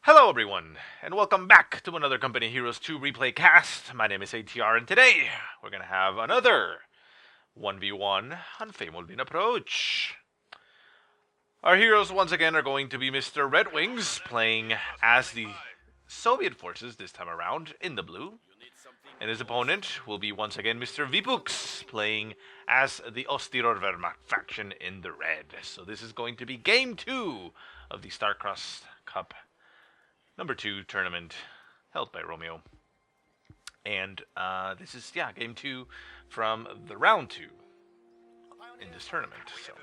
Hello everyone, and welcome back to another Company Heroes 2 replay cast. My name is ATR, and today we're going to have another 1v1 on Faymonville Approach. Our heroes once again are going to be Mr. RedxWings, playing as the Soviet forces this time around in the blue. And his opponent will be once again Mr. VIPUKS, playing as the Wehrmacht faction in the red. So this is going to be Game 2 of the Star-Crossed Cup number 2 tournament held by Romeo. And this is, Game 2 from the round 2 in this tournament. So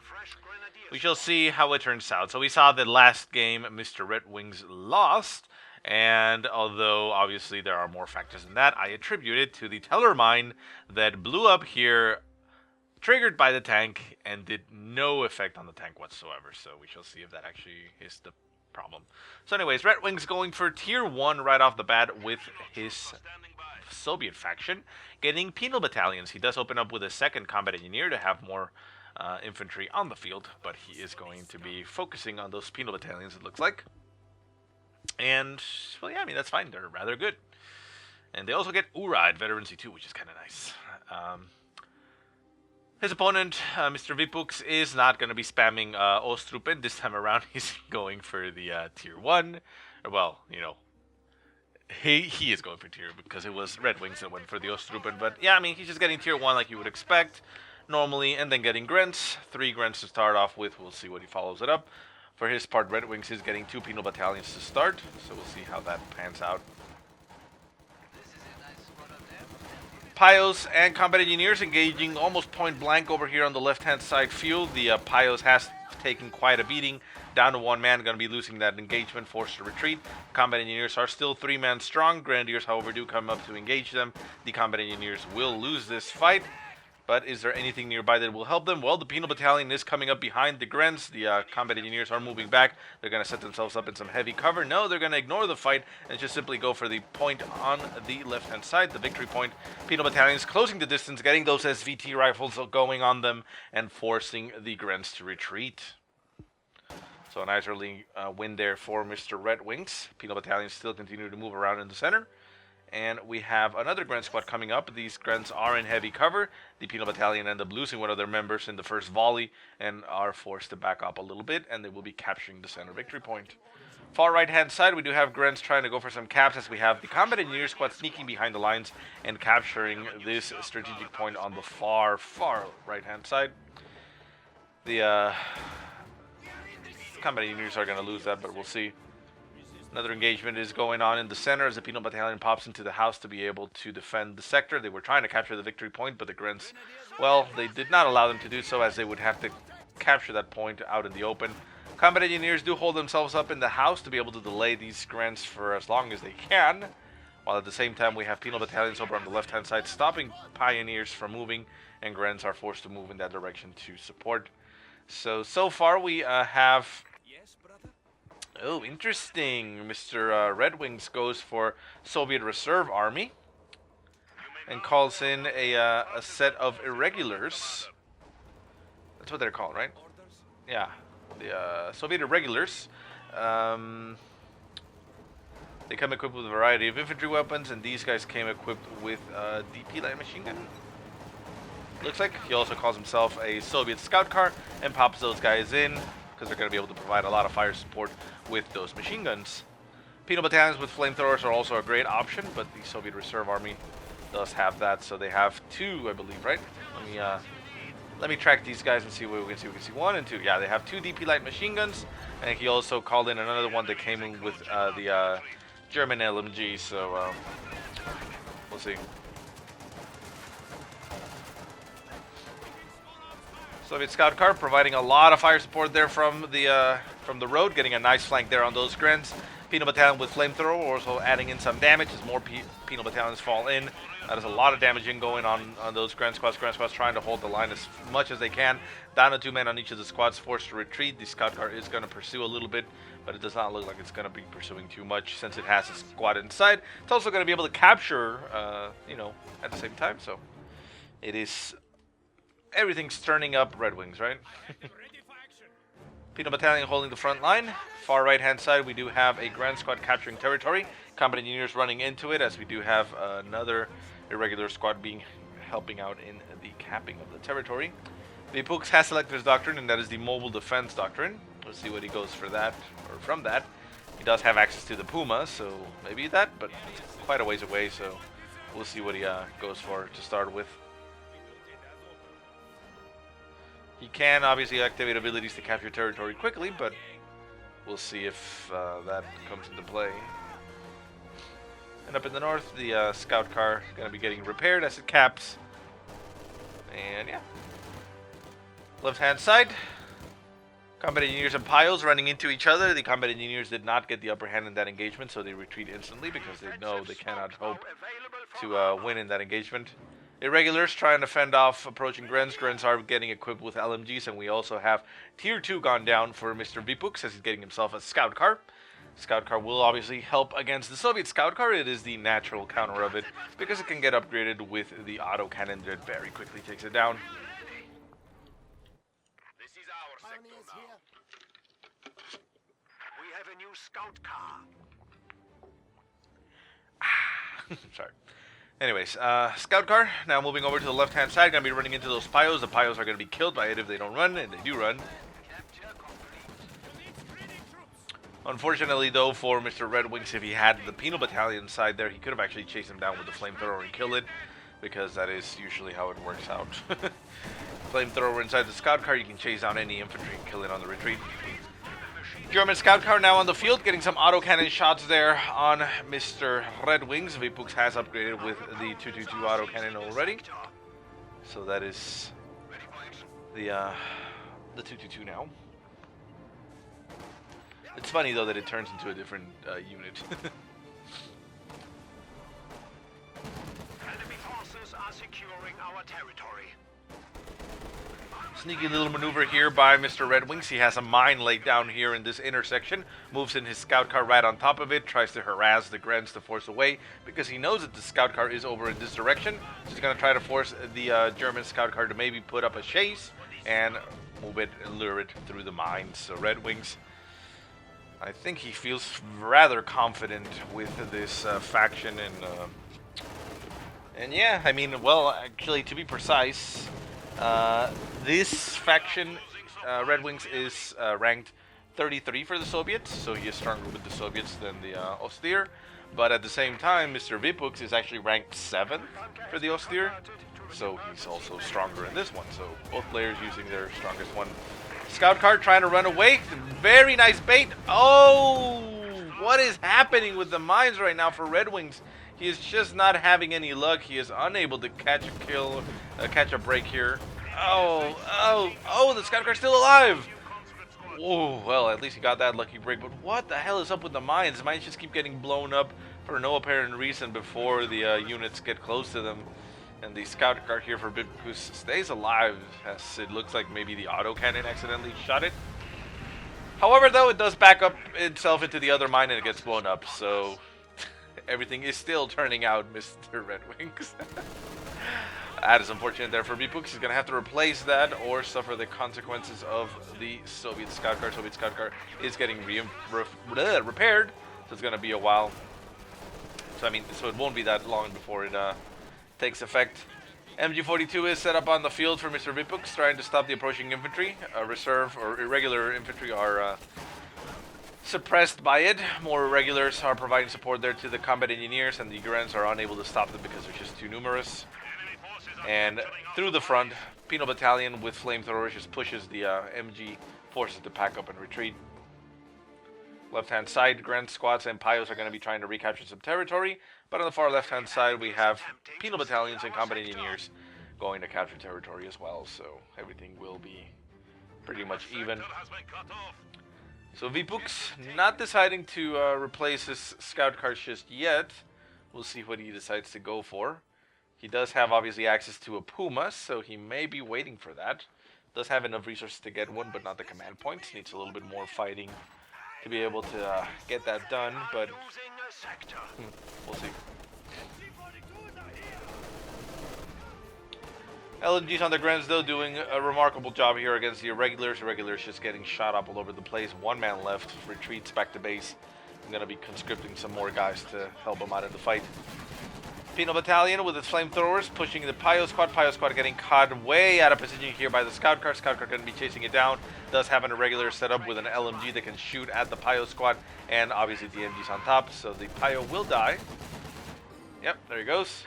we shall see how it turns out. So we saw that last game Mr. RedxWings lost, and although obviously there are more factors than that, I attribute it to the teller mine that blew up here, triggered by the tank, and did no effect on the tank whatsoever. So we shall see if that actually is the problem. So anyways, RedxWings going for tier 1 right off the bat with his Soviet faction, getting penal battalions. He does open up with a second combat engineer to have more infantry on the field, but he is going to be focusing on those penal battalions, it looks like. And, well, yeah, I mean, that's fine. They're rather good. And they also get URA at Veterancy 2, which is kind of nice. His opponent, Mr. VIPUKS, is not going to be spamming Ostrupen. This time around, he's going for the tier 1. Well, you know, he is going for tier because it was RedxWings that went for the Ostrupen. But, yeah, I mean, he's just getting tier 1 like you would expect normally, and then getting Grents. 3 Grents to start off with. We'll see what he follows it up. For his part, RedxWings is getting 2 penal battalions to start, so we'll see how that pans out. Pios and combat engineers engaging almost point blank over here on the left-hand side field. The Pios has taken quite a beating, down to 1 man, going to be losing that engagement, forced to retreat. Combat engineers are still 3-man strong. Grenadiers, however, do come up to engage them. The combat engineers will lose this fight. But is there anything nearby that will help them? Well, the penal battalion is coming up behind the Grents. The combat engineers are moving back. They're going to set themselves up in some heavy cover. No, they're going to ignore the fight and just simply go for the point on the left-hand side, the victory point. Penal battalions closing the distance, getting those SVT rifles going on them, and forcing the Grents to retreat. So a nice early win there for Mr. RedxWings. Penal battalions still continue to move around in the center. And we have another Grent squad coming up. These Grents are in heavy cover. The penal battalion end up losing one of their members in the first volley and are forced to back up a little bit, and they will be capturing the center victory point. Far right-hand side, we do have Grents trying to go for some caps, as we have the combat engineer squad sneaking behind the lines and capturing this strategic point on the far right-hand side. The combat engineers are going to lose that, but we'll see. Another engagement is going on in the center as the penal battalion pops into the house to be able to defend the sector. They were trying to capture the victory point, but the Grents, well, they did not allow them to do so, as they would have to capture that point out in the open. Combat engineers do hold themselves up in the house to be able to delay these Grents for as long as they can, while at the same time we have penal battalions over on the left-hand side stopping pioneers from moving, and Grents are forced to move in that direction to support. So far we have... Oh, interesting. Mr. RedxWings goes for Soviet Reserve Army and calls in a set of irregulars. That's what they're called, right? Yeah, the Soviet irregulars. They come equipped with a variety of infantry weapons, and these guys came equipped with DP light machine gun. Looks like he also calls himself a Soviet scout car and pops those guys in, because they're going to be able to provide a lot of fire support with those machine guns. Penal battalions with flamethrowers are also a great option, but the Soviet Reserve Army does have that, so they have 2, I believe, right? Let me track these guys and see what we can see. We can see 1 and 2. Yeah, they have 2 DP light machine guns, and he also called in another one that came in with the German LMG, so we'll see. Soviet scout car providing a lot of fire support there from the road, getting a nice flank there on those Grents. Penal battalion with flamethrower also adding in some damage as more penal battalions fall in. There's a lot of damaging going on those Grent squads. Grent squads trying to hold the line as much as they can. Down to 2 men on each of the squads, forced to retreat. The scout car is going to pursue a little bit, but it does not look like it's going to be pursuing too much since it has a squad inside. It's also going to be able to capture, at the same time. So it is... Everything's turning up RedxWings, right? Peanut Battalion holding the front line. Far right hand side, we do have a Grand Squad capturing territory. Combat Engineers running into it, as we do have another irregular squad helping out in the capping of the territory. VIPUKS has selected his doctrine, and that is the Mobile Defense Doctrine. We'll see what he goes for that, or from that. He does have access to the Puma, so maybe that, but it's quite a ways away, so we'll see what he goes for to start with. He can obviously activate abilities to capture territory quickly, but we'll see if that comes into play. And up in the north, the scout car is going to be getting repaired as it caps. And yeah. Left-hand side, combat engineers and piles running into each other. The combat engineers did not get the upper hand in that engagement, so they retreat instantly because they know they cannot hope to win in that engagement. Irregulars trying to fend off approaching Grens. Grens are getting equipped with LMGs, and we also have Tier 2 gone down for Mr. VIPUKS as he's getting himself a scout car. Scout car will obviously help against the Soviet scout car. It is the natural counter of it because it can get upgraded with the auto cannon that very quickly takes it down. This is our sector now. We have a new scout car. Sorry. Anyways, scout car, now moving over to the left-hand side, going to be running into those pios. The pios are going to be killed by it if they don't run, and they do run. Unfortunately, though, for Mr. RedxWings, if he had the Penal Battalion side there, he could have actually chased him down with the flamethrower and kill it, because that is usually how it works out. Flamethrower inside the scout car, you can chase down any infantry and kill it on the retreat. German scout car now on the field, getting some autocannon shots there on Mr. RedxWings. VIPUKS has upgraded with the 222 autocannon already, so that is the 222 now. It's funny though that it turns into a different unit. Enemy forces are securing our territory. Sneaky little maneuver here by Mr. RedxWings. He has a mine laid down here in this intersection. Moves in his scout car right on top of it. Tries to harass the Grens to force away because he knows that the scout car is over in this direction. So he's going to try to force the German scout car to maybe put up a chase and move it and lure it through the mines. So RedxWings, I think he feels rather confident with this faction. And yeah, I mean, well, actually, to be precise, this faction, RedxWings, is ranked 33 for the Soviets, so he is stronger with the Soviets than the Austere. But at the same time, Mr. VIPUKS is actually ranked 7th for the Austere, so he's also stronger in this one. So both players using their strongest one. Scout car trying to run away. Very nice bait. Oh, what is happening with the mines right now for RedxWings? He is just not having any luck. He is unable to catch a kill, catch a break here. Oh, the scout car's still alive. Oh, well, at least he got that lucky break. But what the hell is up with the mines? The mines just keep getting blown up for no apparent reason before the units get close to them. And the scout car here for VIPUKS stays alive, as it looks like maybe the autocannon accidentally shot it. However, though, it does back up itself into the other mine and it gets blown up. So everything is still turning out, Mr. RedxWings. That is unfortunate there for VIPUKS. He's going to have to replace that or suffer the consequences of the Soviet scout car. Soviet scout car is getting repaired, so it's going to be a while. So, I mean, so it won't be that long before it takes effect. MG42 is set up on the field for Mr. VIPUKS, trying to stop the approaching infantry. Reserve or irregular infantry are suppressed by it. More irregulars are providing support there to the combat engineers, and the Grens are unable to stop them because they're just too numerous. And through the front, Penal Battalion with flamethrowers just pushes the MG forces to pack up and retreat. Left-hand side, Grand squads and Pios are going to be trying to recapture some territory, but on the far left-hand side, we have Penal Battalions and combat engineers going to capture territory as well, so everything will be pretty much even. So VIPUKS not deciding to replace his scout cars just yet. We'll see what he decides to go for. He does have, obviously, access to a Puma, so he may be waiting for that. Does have enough resources to get one, but not the command points. Needs a little bit more fighting to be able to get that done, but we'll see. LMGs on the Grens, though, doing a remarkable job here against the Irregulars. Irregulars just getting shot up all over the place. One man left, retreats back to base. I'm going to be conscripting some more guys to help them out in the fight. Penal Battalion with its flamethrowers pushing the Pio Squad. Pio Squad getting caught way out of position here by the Scout Car. Scout Car going to be chasing it down. Does have an Irregular setup with an LMG that can shoot at the Pio Squad. And obviously the MG's on top, so the Pio will die. Yep, there he goes.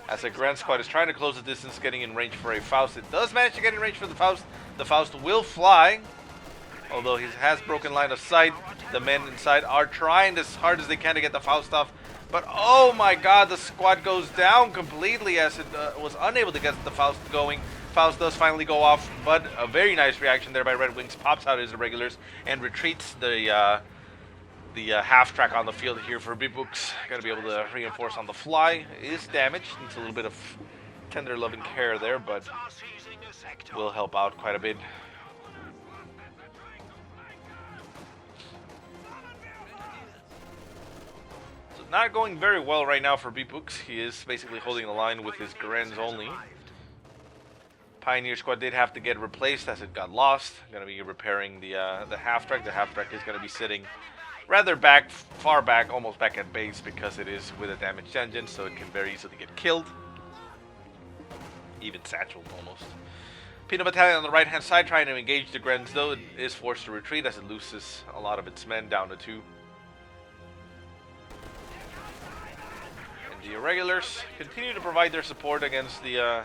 As the Grand Squad is trying to close the distance, getting in range for a Faust. It does manage to get in range for the Faust. The Faust will fly, although he has broken line of sight. The men inside are trying as hard as they can to get the Faust off. But oh my god, the squad goes down completely as it was unable to get the Faust going. Faust does finally go off, but a very nice reaction there by RedxWings. Pops out his Irregulars and retreats the half-track on the field here for VIPUKS. Got to be able to reinforce on the fly. Is damaged. Needs a little bit of tender loving care there, but will help out quite a bit. So not going very well right now for VIPUKS. He is basically holding the line with his Grens only. Pioneer Squad did have to get replaced as it got lost. Going to be repairing the half-track. The half-track is going to be sitting rather back, far back, almost back at base because it is with a damaged engine, so it can very easily get killed. Even satcheled almost. Penal Battalion on the right hand side trying to engage the Grens, though it is forced to retreat as it loses a lot of its men down to 2. And the Irregulars continue to provide their support against the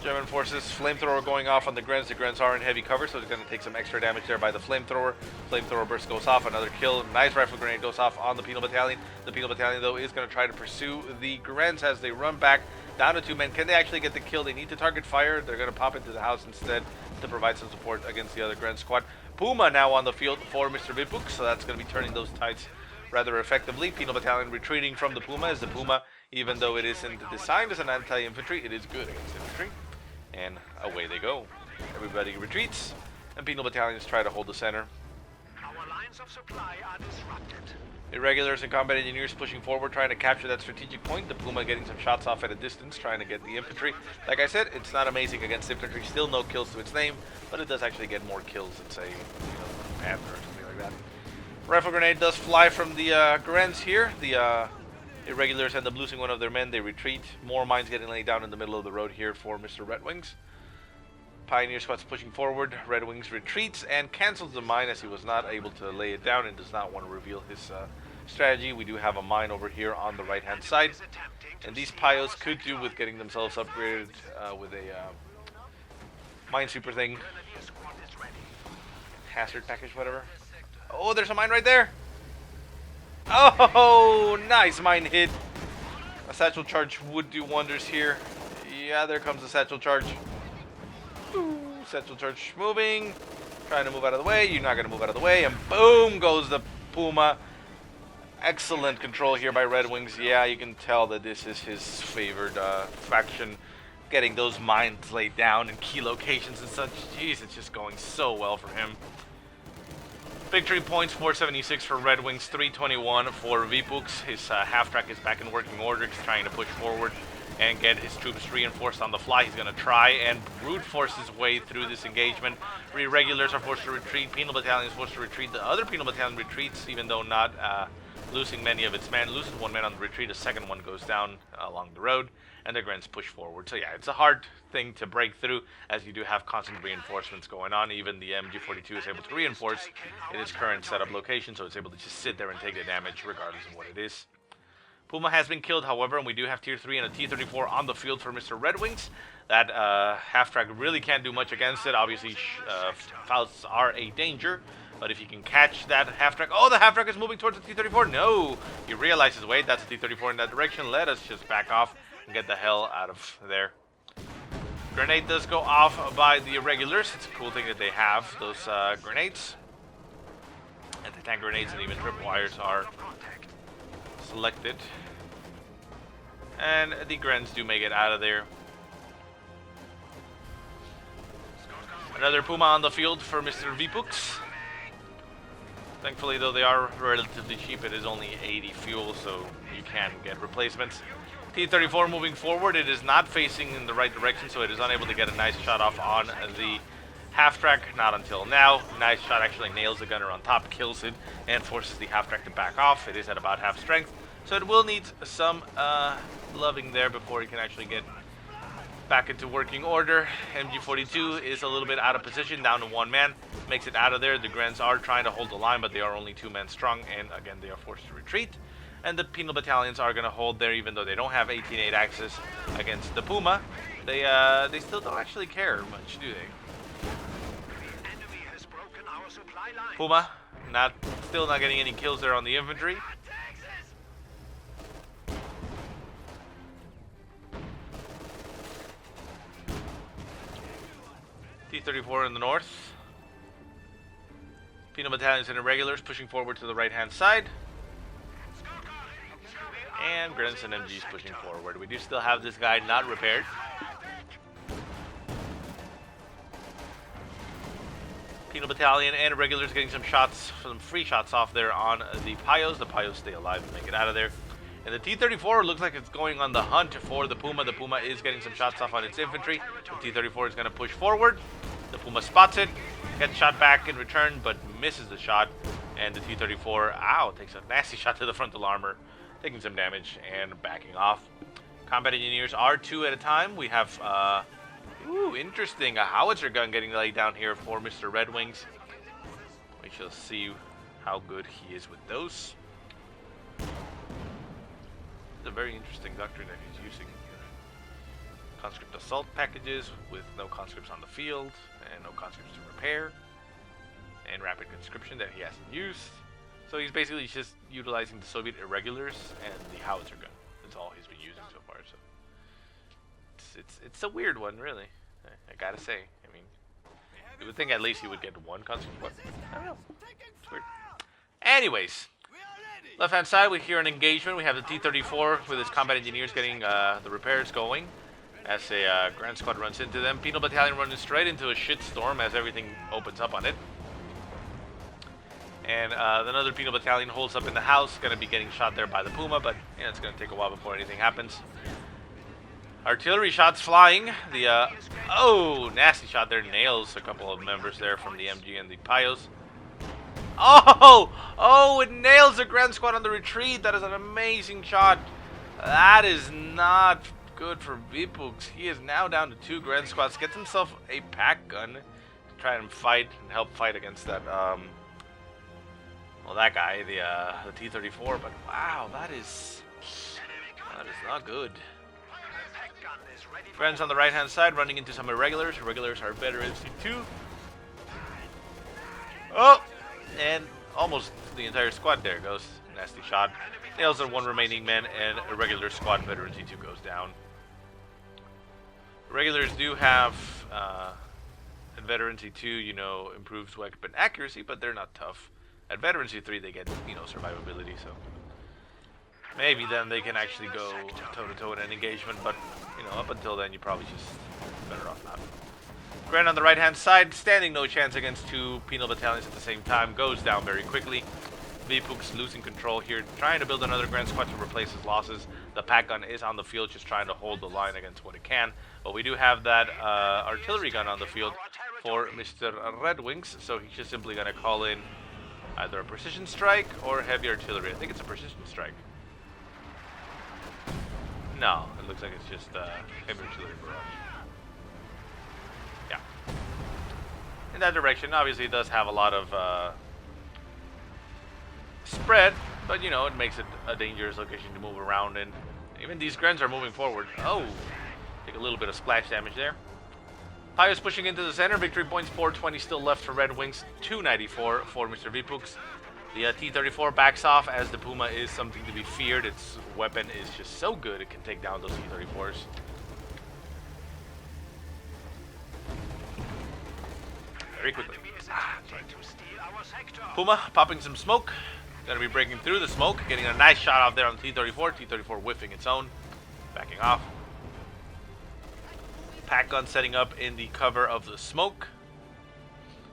German forces. Flamethrower going off on the Grens. The Grens are in heavy cover, so it's going to take some extra damage there by the Flamethrower. Flamethrower burst goes off. Another kill. Nice rifle grenade goes off on the Penal Battalion. The Penal Battalion, though, is going to try to pursue the Grens as they run back down to 2 men. Can they actually get the kill? They need to target fire. They're going to pop into the house instead to provide some support against the other Grand Squad. Puma now on the field for Mr. VIPUKS, so that's going to be turning those tides rather effectively. Penal Battalion retreating from the Puma, as the Puma, even though it isn't designed as an anti-infantry, it is good against infantry. And away they go. Everybody retreats, and Penal Battalions try to hold the center. Our lines of supply are disrupted. Irregulars and combat engineers pushing forward, trying to capture that strategic point. The Puma getting some shots off at a distance, trying to get the infantry. Like I said, it's not amazing against infantry. Still no kills to its name, but it does actually get more kills than, say, Panther or something like that. Rifle grenade does fly from the Grens here. The Irregulars end up losing one of their men. They retreat. More mines getting laid down in the middle of the road here for Mr. RedxWings. Pioneer Squad's pushing forward. RedxWings retreats and cancels the mine as he was not able to lay it down and does not want to reveal his strategy. We do have a mine over here on the right hand side, and these Pios could do with getting themselves upgraded with a minesweeper thing. Hazard package, whatever. Oh, there's a mine right there. Oh, nice mine hit. A satchel charge would do wonders here. Yeah, there comes the satchel charge. Ooh, satchel charge moving. Trying to move out of the way. You're not going to move out of the way. And boom goes the Puma. Excellent control here by RedxWings. Yeah, you can tell that this is his favored faction. Getting those mines laid down in key locations and such. Jeez, it's just going so well for him. Victory points, 476 for RedxWings, 321 for VIPUKS. His half-track is back in working order. He's trying to push forward and get his troops reinforced on the fly. He's going to try and brute force his way through this engagement. Irregulars are forced to retreat. Penal Battalion is forced to retreat. The other Penal Battalion retreats, even though not losing many of its men. Loses one man on the retreat. A second one goes down along the road. And the Grens push forward. So yeah, it's a hard thing to break through as you do have constant reinforcements going on. Even the MG42 is able to reinforce in its current setup location, so it's able to just sit there and take the damage regardless of what it is. Puma has been killed, however, and we do have tier 3 and a T-34 on the field for Mr. RedxWings. That half-track really can't do much against it. Obviously, Fausts are a danger, but if you can catch that half-track... Oh, the half-track is moving towards the T-34. No! He realizes, wait, that's the T-34 in that direction. Let us just back off and get the hell out of there. Grenade does go off by the Irregulars. It's a cool thing that they have, those grenades. Anti-tank grenades and even tripwires are selected. And the Grens do make it out of there. Another Puma on the field for Mr. VIPUKS. Thankfully, though they are relatively cheap, it is only 80 fuel, so you can get replacements. T-34 moving forward. It is not facing in the right direction, so it is unable to get a nice shot off on the half-track. Not until now. Nice shot actually nails the gunner on top, kills it, and forces the half-track to back off. It is at about half strength, so it will need some loving there before it can actually get back into working order. MG42 is a little bit out of position, down to one man. Makes it out of there. The Grens are trying to hold the line, but they are only 2 men strong, and again they are forced to retreat. And the penal battalions are going to hold there, even though they don't have 18-8 access against the Puma. They still don't actually care much, do they? Enemy has broken our supply line. Puma, still not getting any kills there on the infantry. T-34 in the north. Penal battalions and irregulars pushing forward to the right-hand side. And Grens and MGs pushing forward. We do still have this guy not repaired. Penal battalion and irregulars getting some shots, some free shots off there on the Payos. The Payos stay alive and make it out of there. And the T-34 looks like it's going on the hunt for the Puma. The Puma is getting some shots off on its infantry. The T-34 is going to push forward. The Puma spots it, gets shot back in return, but misses the shot. And the T-34, takes a nasty shot to the frontal armor, taking some damage and backing off. Combat engineers are 2 at a time. We have, interesting, a howitzer gun getting laid down here for Mr. RedxWings. We shall see how good he is with those. It's a very interesting doctrine that he's using. Conscript assault packages with no conscripts on the field and no conscripts to repair, and rapid conscription that he hasn't used. So he's basically just utilizing the Soviet irregulars and the howitzer gun. That's all he's been using so far. So it's a weird one, really. I gotta say. I mean, you would think at least he would get one conscript. But I don't know. It's weird. Anyways, left-hand side, we hear an engagement. We have the T-34 with its combat engineers getting the repairs going. As a Grand Squad runs into them. Penal Battalion running straight into a shitstorm as everything opens up on it. And another Penal Battalion holds up in the house, going to be getting shot there by the Puma, but it's going to take a while before anything happens. Artillery shots flying. The, nasty shot there, nails a couple of members there from the MG and the Payos. It nails the Grand Squad on the retreat. That is an amazing shot. That is not good for VIPUKS. He is now down to 2 Grand Squads. Gets himself a pack gun to try and fight and help fight against that, that guy, the T-34. But wow, that is not good. Friends on the right-hand side running into some irregulars. Irregulars are better in C2. And almost the entire squad there goes. Nasty shot. Nails are 1 remaining man, and irregular squad veteran C2 goes down. Regulars do have at Veteran C2, improves weapon accuracy, but they're not tough. At Veteran C3, they get, survivability, so maybe then they can actually go toe-to-toe in an engagement, but, up until then, you're probably just better off not. Grand on the right-hand side, standing no chance against 2 penal battalions at the same time, goes down very quickly. VIPUKS losing control here, trying to build another Grand Squad to replace his losses. The pack gun is on the field, just trying to hold the line against what it can. But we do have that artillery gun on the field for Mr. RedxWings, so he's just simply going to call in either a precision strike or heavy artillery. I think it's a precision strike. No, it looks like it's just heavy artillery barrage. Yeah. In that direction, obviously it does have a lot of spread, but it makes it a dangerous location to move around in. Even these Grens are moving forward. Take a little bit of splash damage there. Payos pushing into the center. Victory points 420 still left for RedxWings. 294 for Mr. VIPUKS. The T-34 backs off as the Puma is something to be feared. Its weapon is just so good it can take down those T-34s. Very quickly. Puma popping some smoke. Gonna be breaking through the smoke, getting a nice shot off there on the T-34. T-34 whiffing its own, backing off. Pack gun setting up in the cover of the smoke.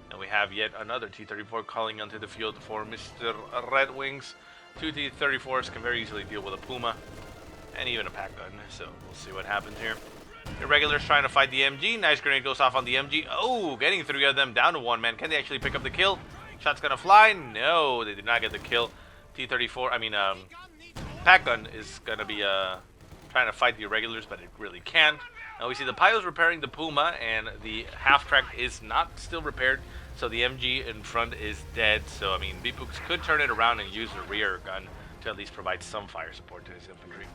And we have yet another T-34 calling onto the field for Mr. RedxWings. 2 T-34s can very easily deal with a Puma. and even a pack gun. So we'll see what happens here. Irregulars trying to fight the MG. Nice grenade goes off on the MG. Oh, getting 3 of them down to 1 man. Can they actually pick up the kill? Shot's gonna fly. No, they did not get the kill. T-34, pack gun is gonna be trying to fight the irregulars, but it really can't. Now we see the Pio's repairing the Puma, and the half-track is not still repaired, so the MG in front is dead. So, I mean, VIPUKS could turn it around and use the rear gun to at least provide some fire support to his infantry.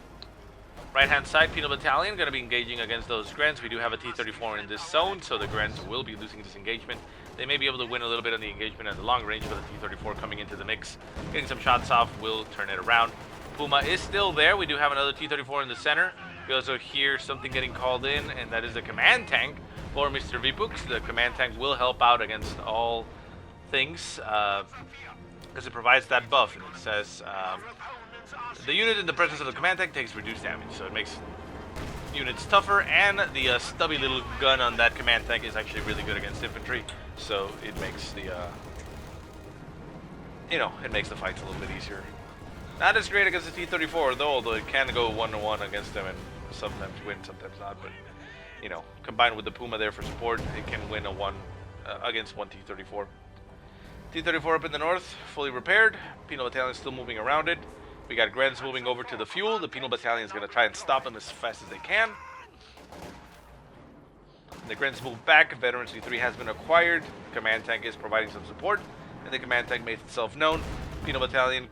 Right-hand side, Penal Battalion going to be engaging against those Grens. We do have a T-34 in this zone, so the Grens will be losing this engagement. They may be able to win a little bit on the engagement at the long range, but the T-34 coming into the mix, getting some shots off, will turn it around. Puma is still there. We do have another T-34 in the center. We also hear something getting called in, and that is the command tank for Mr. VIPUKS. The command tank will help out against all things, because it provides that buff, and it says the unit in the presence of the command tank takes reduced damage, so it makes units tougher, and the stubby little gun on that command tank is actually really good against infantry, so it makes the it makes the fights a little bit easier. Not as great against the T-34 though, although it can go 1-to-1 against them and sometimes win, sometimes not, but combined with the Puma there for support, it can win against one T-34. T-34 up in the north, fully repaired. Penal Battalion is still moving around it. We got Grens moving over to the fuel. The Penal Battalion is going to try and stop them as fast as they can. The Grens move back. Veteran C3 has been acquired. Command tank is providing some support, and the command tank makes itself known. Penal Battalion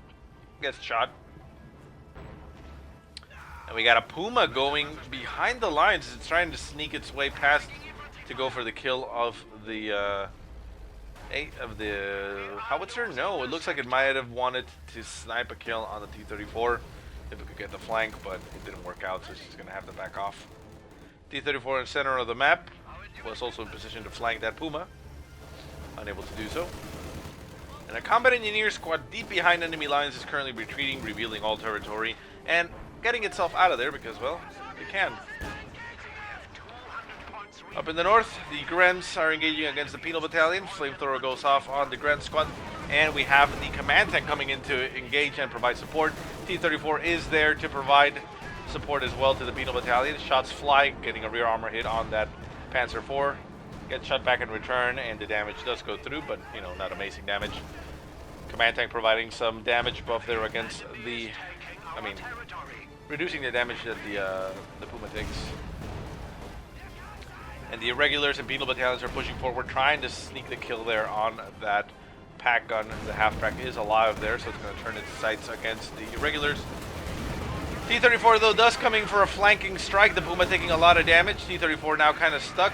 gets shot. And we got a Puma going behind the lines. It's trying to sneak its way past to go for the kill of the howitzer? No, it looks like it might have wanted to snipe a kill on the T-34 if it could get the flank, but it didn't work out, so she's going to have to back off. T-34 in the center of the map was also in position to flank that Puma. Unable to do so. And a combat engineer squad deep behind enemy lines is currently retreating, revealing all territory, and getting itself out of there because, well, it can. Up in the north, the Grens are engaging against the Penal Battalion. Flamethrower goes off on the Gren squad, and we have the command tank coming in to engage and provide support. T-34 is there to provide support as well to the Penal Battalion. Shots fly, getting a rear armor hit on that Panzer IV. Gets shot back in return, and the damage does go through, but, not amazing damage. Command tank providing some damage buff there against the, reducing the damage that the Puma takes. And the irregulars and Penal Battalions are pushing forward, trying to sneak the kill there on that pack gun. The half-track is alive there, so it's going to turn its sights against the irregulars. T-34, though, does coming for a flanking strike. The Puma taking a lot of damage. T-34 now kind of stuck.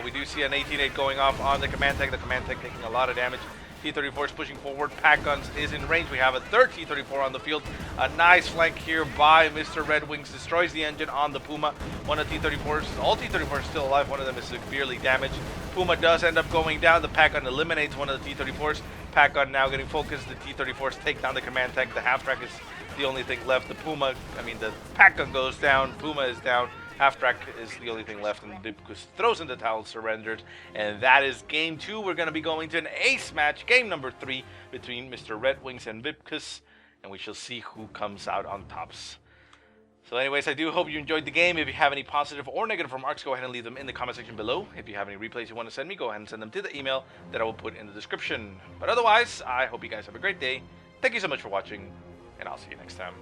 We do see an 18-8 going off on the command tank. The command tank taking a lot of damage. T-34 is pushing forward. Pack guns is in range. We have a third T-34 on the field. A nice flank here by Mr. RedxWings. Destroys the engine on the Puma. One of the T-34s, all T-34s are still alive. One of them is severely damaged. Puma does end up going down. The pack gun eliminates one of the T-34s. Pack gun now getting focused. The T-34s take down the command tank. The half-track is the only thing left. The pack gun goes down. Puma is down. Half-track is the only thing left, and VIPUKS throws in the towel, surrenders, and that is game 2. We're going to be going to an ace match, game number 3, between Mr. RedxWings and VIPUKS, and we shall see who comes out on tops. So anyways, I do hope you enjoyed the game. If you have any positive or negative remarks, go ahead and leave them in the comment section below. If you have any replays you want to send me, go ahead and send them to the email that I will put in the description. But otherwise, I hope you guys have a great day. Thank you so much for watching, and I'll see you next time.